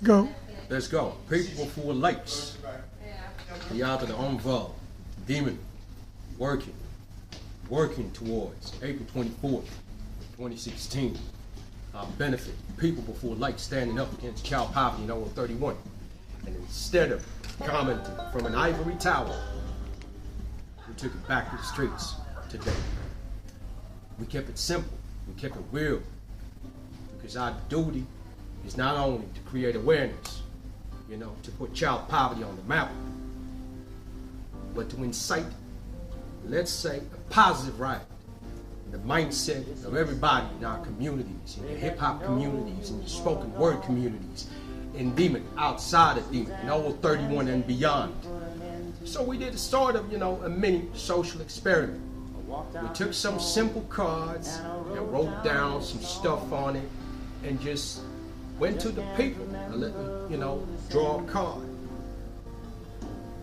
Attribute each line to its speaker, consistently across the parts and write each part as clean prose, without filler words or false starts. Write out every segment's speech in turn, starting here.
Speaker 1: Go.
Speaker 2: Let's go. People before lights. The out of the Envol. Demon. Working towards April 24th, 2016. Our benefit. People before lights standing up against child poverty in 031. And instead of commenting from an ivory tower, we took it back to the streets today. We kept it simple. We kept it real. Because our duty is not only to create awareness, to put child poverty on the map, but to incite, let's say, a positive ride in the mindset of everybody in our communities, in the hip-hop communities, in the spoken word communities, in Demon, outside of Demon, in 031 and beyond. So we did a sort of, a mini social experiment. We took some simple cards and wrote down some stuff on it and just went to the people and let them, draw a card.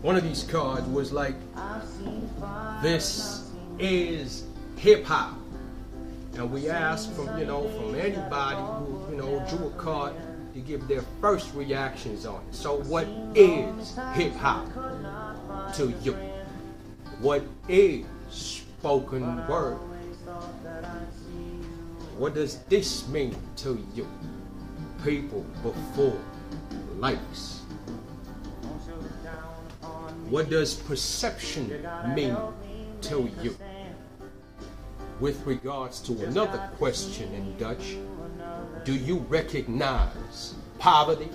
Speaker 2: One of these cards was like, this is hip hop. And we asked from anybody who, drew a card to give their first reactions on it. So what is hip hop to you? What is spoken word? What does this mean to you? People before likes. What does perception mean to you? With regards to another question in Dutch, do you recognize poverty?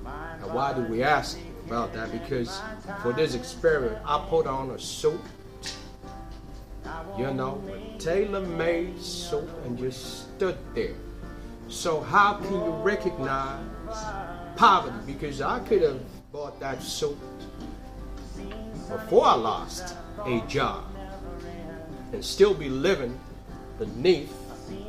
Speaker 2: And why do we ask about that? Because for this experiment, I put on a suit, a tailor-made suit, and just stood there. So how can you recognize poverty? Because I could have bought that suit before I lost a job and still be living beneath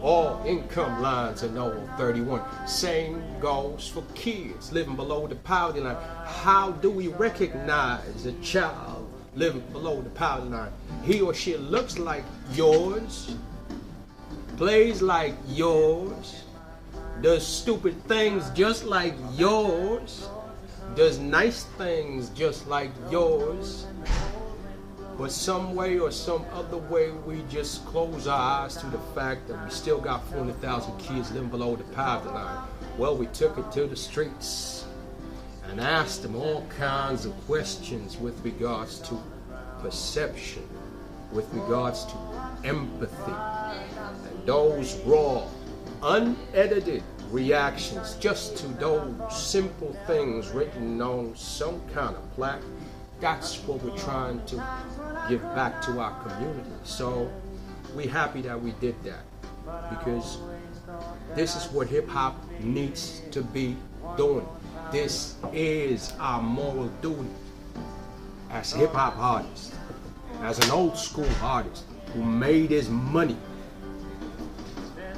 Speaker 2: all income lines in 031. Same goes for kids living below the poverty line. How do we recognize a child living below the poverty line? He or she looks like yours, plays like yours, does stupid things just like yours, does nice things just like yours, but some way or some other way we just close our eyes to the fact that we still got 400,000 kids living below the poverty line. Well, we took it to the streets and asked them all kinds of questions with regards to perception, with regards to empathy, and those raw, unedited reactions just to those simple things written on some kind of plaque. That's what we're trying to give back to our community. So we're happy that we did that, because this is what hip hop needs to be doing. This is our moral duty as hip hop artists, as an old school artist who made his money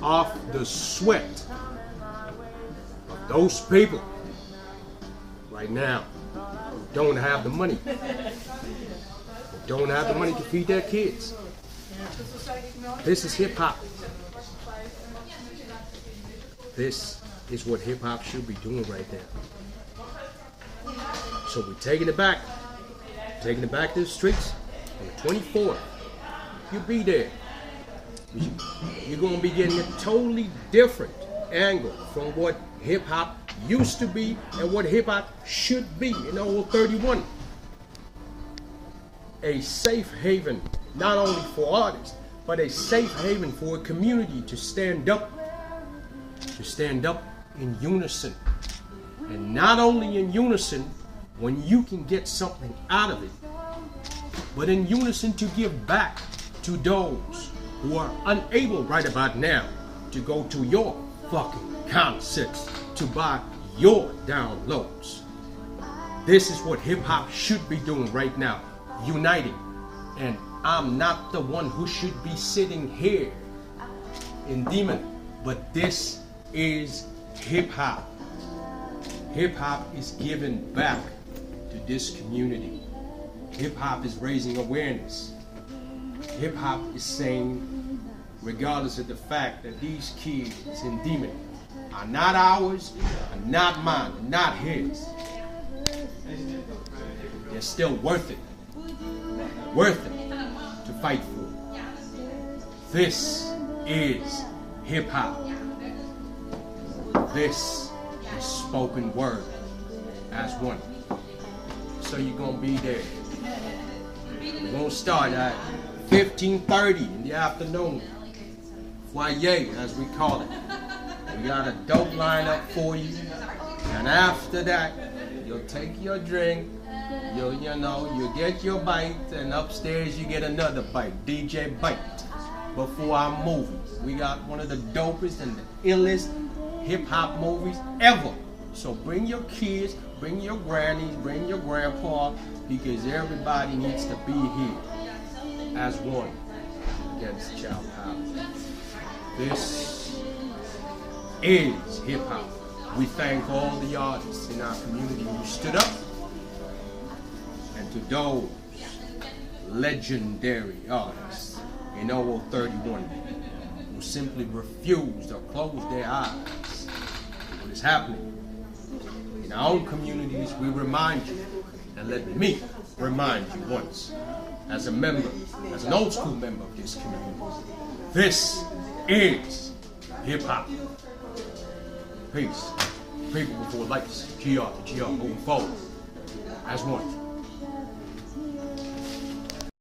Speaker 2: off the sweat of those people right now who don't have the money, who don't have the money to feed their kids. This is hip hop. This is what hip hop should be doing right now. So we're taking it back to the streets on the 24th. You be there. You're going to be getting a totally different angle from what hip-hop used to be and what hip-hop should be in 031. A safe haven, not only for artists, but a safe haven for a community to stand up in unison. And not only in unison when you can get something out of it, but in unison to give back to those who are unable right about now to go to your fucking concerts to buy your downloads. This is what hip hop should be doing right now, uniting. And I'm not the one who should be sitting here in Demon, but this is hip hop. Hip hop is giving back to this community. Hip hop is raising awareness. Hip hop is saying, regardless of the fact that these kids in Demon are not ours, are not mine, are not his. They're still worth it to fight for. This is hip-hop. This is spoken word as one. So you're going to be there. We're going to start at 15:30 in the afternoon. Foyer, as we call it. We got a dope lineup for you. And after that, you'll take your drink, you get your bite, and upstairs you get another bite. DJ Bite. Before our movie, we got one of the dopest and the illest hip-hop movies ever. So bring your kids, bring your grannies, bring your grandpa, because everybody needs to be here as one against child power. This is hip-hop. We thank all the artists in our community who stood up, and to those legendary artists in 0031 who simply refused or closed their eyes to what is happening in our own communities. We remind you, and let me remind you once, as a member, as an old school member of this community, this is hip-hop. Peace. People before lights. GR to GR, moving forward as one.